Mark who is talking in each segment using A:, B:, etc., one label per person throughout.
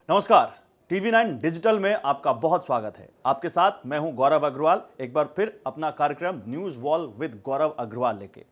A: नमस्कार। TV 9 digital में आपका बहुत स्वागत है। आपके साथ मैं हूं गौरव अग्रवाल, एक बार फिर अपना कार्यक्रम न्यूज वॉल विद गौरव अग्रवाल लेके।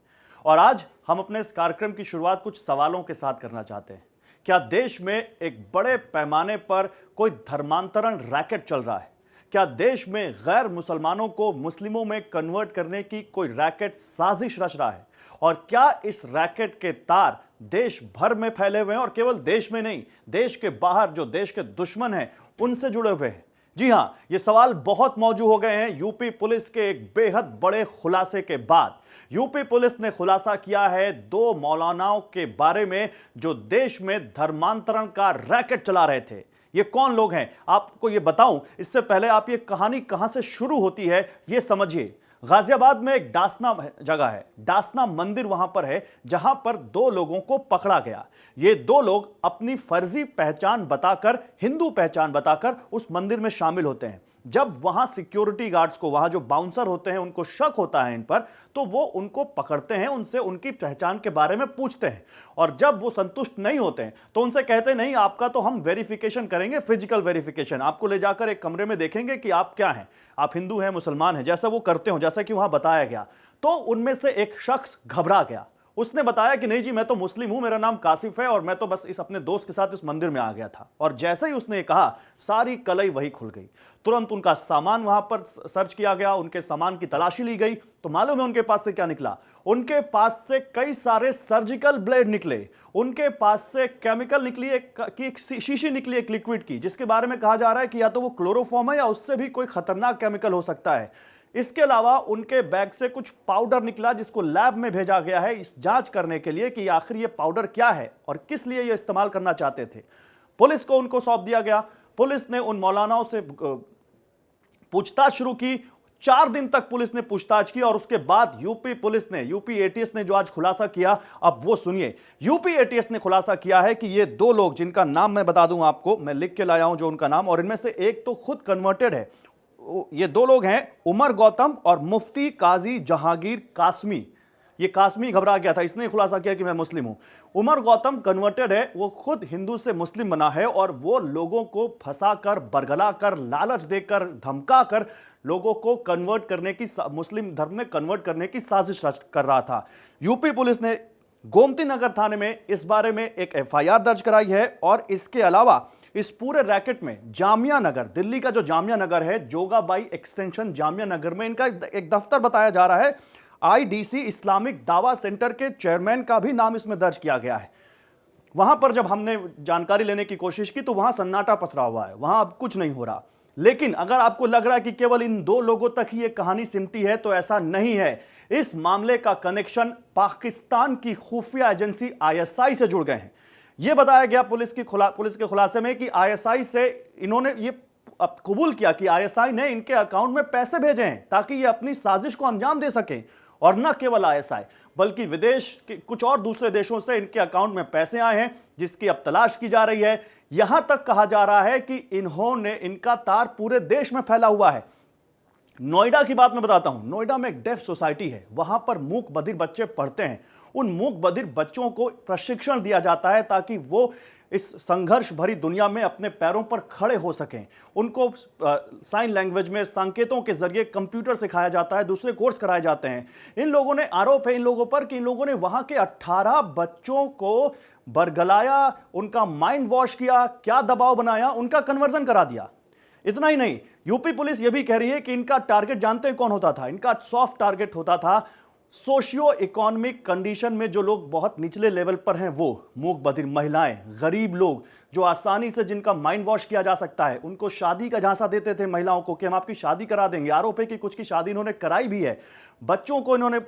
A: और आज हम अपने इस कार्यक्रम की शुरुआत कुछ सवालों के साथ करना चाहते हैं। क्या देश में एक बड़े पैमाने पर कोई धर्मांतरण रैकेट चल रहा है? क्या देश में गैर मुसलमानों को मुस्लिमों में कन्वर्ट करने की कोई रैकेट साजिश रच रहा है? और क्या इस रैकेट के तार देश भर में फैले हुए हैं और केवल देश में नहीं, देश के बाहर जो देश के दुश्मन हैं उनसे जुड़े हुए हैं? जी हां, ये सवाल बहुत मौजू हो गए हैं यूपी पुलिस के एक बेहद बड़े खुलासे के बाद। यूपी पुलिस ने खुलासा किया है दो मौलानाओं के बारे में जो देश में धर्मांतरण का रैकेट चला रहे थे। ये कौन लोग हैं आपको ये बताऊं, इससे पहले आप ये कहानी कहां से शुरू होती है ये समझिए। गाजियाबाद में एक डासना जगह है, डासना मंदिर वहां पर है, जहां पर दो लोगों को पकड़ा गया। ये दो लोग अपनी फर्जी पहचान बताकर, हिंदू पहचान बताकर उस मंदिर में शामिल होते हैं। जब वहां सिक्योरिटी गार्ड्स को, वहां जो बाउंसर होते हैं, उनको शक होता है इन पर, तो वो उनको पकड़ते हैं, उनसे उनकी पहचान के बारे में पूछते हैं। और जब वो संतुष्ट नहीं होते हैं तो उनसे कहते हैं नहीं, आपका तो हम वेरिफिकेशन करेंगे, फिजिकल वेरिफिकेशन, आपको ले जाकर एक कमरे में देखेंगे कि आप क्या हैं, आप हिंदू हैं, मुसलमान हैं, जैसा वो करते हो, जैसा कि वहां बताया गया। तो उनमें से एक शख्स घबरा गया। उसने बताया कि नहीं जी, मैं तो मुस्लिम हूं, मेरा नाम कासिफ है और मैं तो बस इस अपने दोस्त के साथ इस मंदिर में आ गया था। और जैसे ही उसने कहा, सारी कलई वही खुल गई। तुरंत उनका सामान वहां पर सर्च किया गया, उनके सामान की तलाशी ली गई। तो मालूम है उनके पास से क्या निकला? उनके पास से कई सारे सर्जिकल ब्लेड निकले, उनके पास से केमिकल निकली, एक शीशी निकली, एक लिक्विड की, जिसके बारे में कहा जा रहा है कि या तो वो क्लोरोफॉर्म है या उससे भी कोई खतरनाक केमिकल हो सकता है। इसके अलावा उनके बैग से कुछ पाउडर निकला, जिसको लैब में भेजा गया है इस जांच करने के लिए कि आखिर ये पाउडर क्या है और किस लिए ये इस्तेमाल करना चाहते थे। पुलिस को उनको सौंप दिया गया। पुलिस ने उन मौलानाओं से पूछताछ शुरू की। 4 दिन तक पुलिस ने पूछताछ की और उसके बाद यूपी एटीएस ने जो आज खुलासा किया, अब वो सुनिए। यूपी एटीएस ने खुलासा किया है कि ये दो लोग, जिनका नाम मैं बता दूं आपको, मैं लिख के लाया हूं जो उनका नाम, और इनमें से एक तो खुद कन्वर्टेड है। ये दो लोग हैं उमर गौतम और मुफ्ती काजी जहांगीर कासमी। ये कासमी घबरा गया था, इसने खुलासा किया कि मैं मुस्लिम हूं। उमर गौतम कन्वर्टेड है, वो खुद हिंदू से मुस्लिम बना है और वो लोगों को फंसाकर, बरगलाकर, लालच देकर, धमकाकर लोगों को कन्वर्ट करने की, मुस्लिम धर्म में कन्वर्ट करने की साजिश कर रहा था। यूपी पुलिस ने गोमती नगर थाने में इस बारे में एक एफआईआर दर्ज कराई है। और इसके अलावा इस पूरे रैकेट में जामिया नगर, दिल्ली का जो जामिया नगर है, जोगाबाई एक्सटेंशन जामिया नगर में इनका एक दफ्तर बताया जा रहा है। आईडीसी इस्लामिक दावा सेंटर के चेयरमैन का भी नाम इसमें दर्ज किया गया है। वहां पर जब हमने जानकारी लेने की कोशिश की तो वहां सन्नाटा पसरा हुआ है, वहां अब कुछ नहीं हो रहा। लेकिन अगर आपको लग रहा है कि केवल इन दो लोगों तक ही ये कहानी सिमटी है, तो ऐसा नहीं है। इस मामले का कनेक्शन पाकिस्तान की खुफिया एजेंसी आईएसआई से जुड़ गए हैं। यह बताया गया पुलिस के खुलासे में कि आईएसआई से इन्होंने ये कबूल किया कि आईएसआई ने इनके अकाउंट में पैसे भेजे हैं ताकि ये अपनी साजिश को अंजाम दे सकें। और न केवल आईएसआई, बल्कि विदेश के कुछ और दूसरे देशों से इनके अकाउंट में पैसे आए हैं, जिसकी अब तलाश की जा रही है। यहां तक कहा जा रहा है कि इनका तार पूरे देश में फैला हुआ है। नोएडा की बात मैं बताता हूं। नोएडा में एक डेफ सोसाइटी है, वहां पर मूक बधिर बच्चे पढ़ते हैं। उन मूक बधिर बच्चों को प्रशिक्षण दिया जाता है ताकि वो इस संघर्ष भरी दुनिया में अपने पैरों पर खड़े हो सकें। उनको साइन लैंग्वेज में संकेतों के जरिए कंप्यूटर सिखाया जाता है, दूसरे कोर्स कराए जाते हैं। इन लोगों ने, आरोप है इन लोगों पर कि इन लोगों ने वहां के 18 बच्चों को बरगलाया, उनका माइंड वॉश किया, क्या दबाव बनाया, उनका कन्वर्जन करा दिया। इतना ही नहीं, यूपी पुलिस यह भी कह रही है कि इनका टारगेट जानते हैं कौन होता था? इनका सॉफ्ट टारगेट होता था सोशियो इकोनॉमिक कंडीशन में जो लोग बहुत निचले लेवल पर हैं, वो मूक बधिर महिलाएं, गरीब लोग, जो आसानी से जिनका माइंड वॉश किया जा सकता है। उनको शादी का झांसा देते थे महिलाओं को कि हम आपकी शादी करा देंगे। आरोप है कि कुछ की शादी इन्होंने कराई भी है। बच्चों को इन्होंने,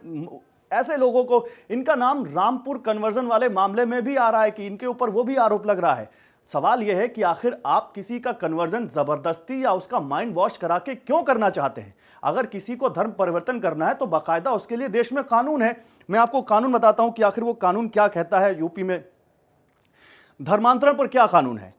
A: ऐसे लोगों को, इनका नाम रामपुर कन्वर्जन वाले मामले में भी आ रहा है कि इनके ऊपर वो भी आरोप लग रहा है। सवाल यह है कि आखिर आप किसी का कन्वर्जन जबरदस्ती या उसका माइंड वॉश करा के क्यों करना चाहते हैं? अगर किसी को धर्म परिवर्तन करना है तो बाकायदा उसके लिए देश में कानून है। मैं आपको कानून बताता हूं कि आखिर वो कानून क्या कहता है। यूपी में धर्मांतरण पर क्या कानून है?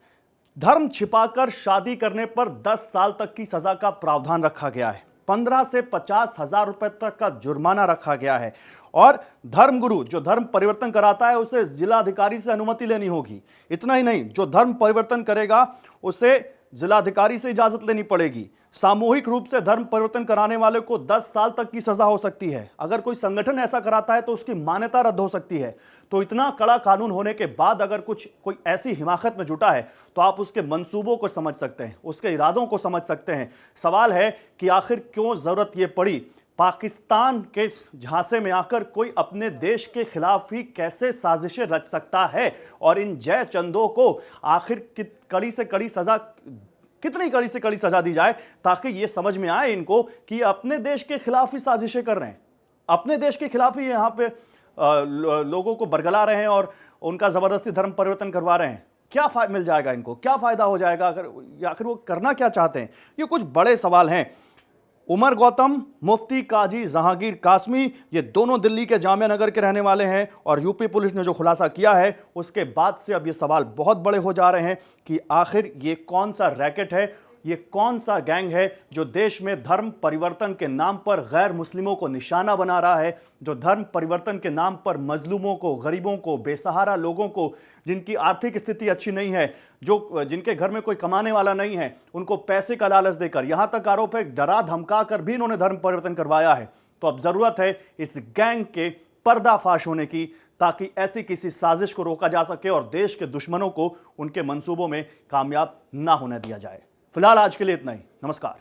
A: धर्म छिपाकर शादी करने पर 10 साल तक की सजा का प्रावधान रखा गया है। 15 से 50 हजार रुपए तक का जुर्माना रखा गया है। और धर्मगुरु जो धर्म परिवर्तन कराता है उसे जिलाधिकारी से अनुमति लेनी होगी। इतना ही नहीं, जो धर्म परिवर्तन करेगा उसे जिलाधिकारी से इजाजत लेनी पड़ेगी। सामूहिक रूप से धर्म परिवर्तन कराने वाले को 10 साल तक की सजा हो सकती है। अगर कोई संगठन ऐसा कराता है तो उसकी मान्यता रद्द हो सकती है। तो इतना कड़ा कानून होने के बाद अगर कोई ऐसी हिमाकत में जुटा है तो आप उसके मंसूबों को समझ सकते हैं, उसके इरादों को समझ सकते हैं। सवाल है कि आखिर क्यों जरूरत ये पड़ी, पाकिस्तान के झांसे में आकर कोई अपने देश के खिलाफ ही कैसे साजिशें रच सकता है, और इन जय चंदों को आखिर कड़ी से कड़ी सजा, कितनी कड़ी से कड़ी सजा दी जाए ताकि यह समझ में आए इनको कि अपने देश के खिलाफ ही साजिशें कर रहे हैं, अपने देश के खिलाफ ही यहां पे लोगों को बरगला रहे हैं और उनका जबरदस्ती धर्म परिवर्तन करवा रहे हैं। क्या मिल जाएगा इनको, क्या फायदा हो जाएगा, अगर आखिर वो करना क्या चाहते हैं? ये कुछ बड़े सवाल हैं। उमर गौतम, मुफ्ती काजी जहांगीर कासमी, ये दोनों दिल्ली के जामिया नगर के रहने वाले हैं और यूपी पुलिस ने जो खुलासा किया है उसके बाद से अब ये सवाल बहुत बड़े हो जा रहे हैं कि आखिर ये कौन सा रैकेट है, ये कौन सा गैंग है जो देश में धर्म परिवर्तन के नाम पर गैर मुस्लिमों को निशाना बना रहा है, जो धर्म परिवर्तन के नाम पर मजलूमों को, गरीबों को, बेसहारा लोगों को, जिनकी आर्थिक स्थिति अच्छी नहीं है, जिनके घर में कोई कमाने वाला नहीं है, उनको पैसे का लालच देकर, यहां तक आरोप है डरा धमका कर भी इन्होंने धर्म परिवर्तन करवाया है। तो अब जरूरत है इस गैंग के पर्दाफाश होने की ताकि ऐसी किसी साजिश को रोका जा सके और देश के दुश्मनों को उनके मंसूबों में कामयाब ना होने दिया जाए। फिलहाल आज के लिए इतना ही। नमस्कार।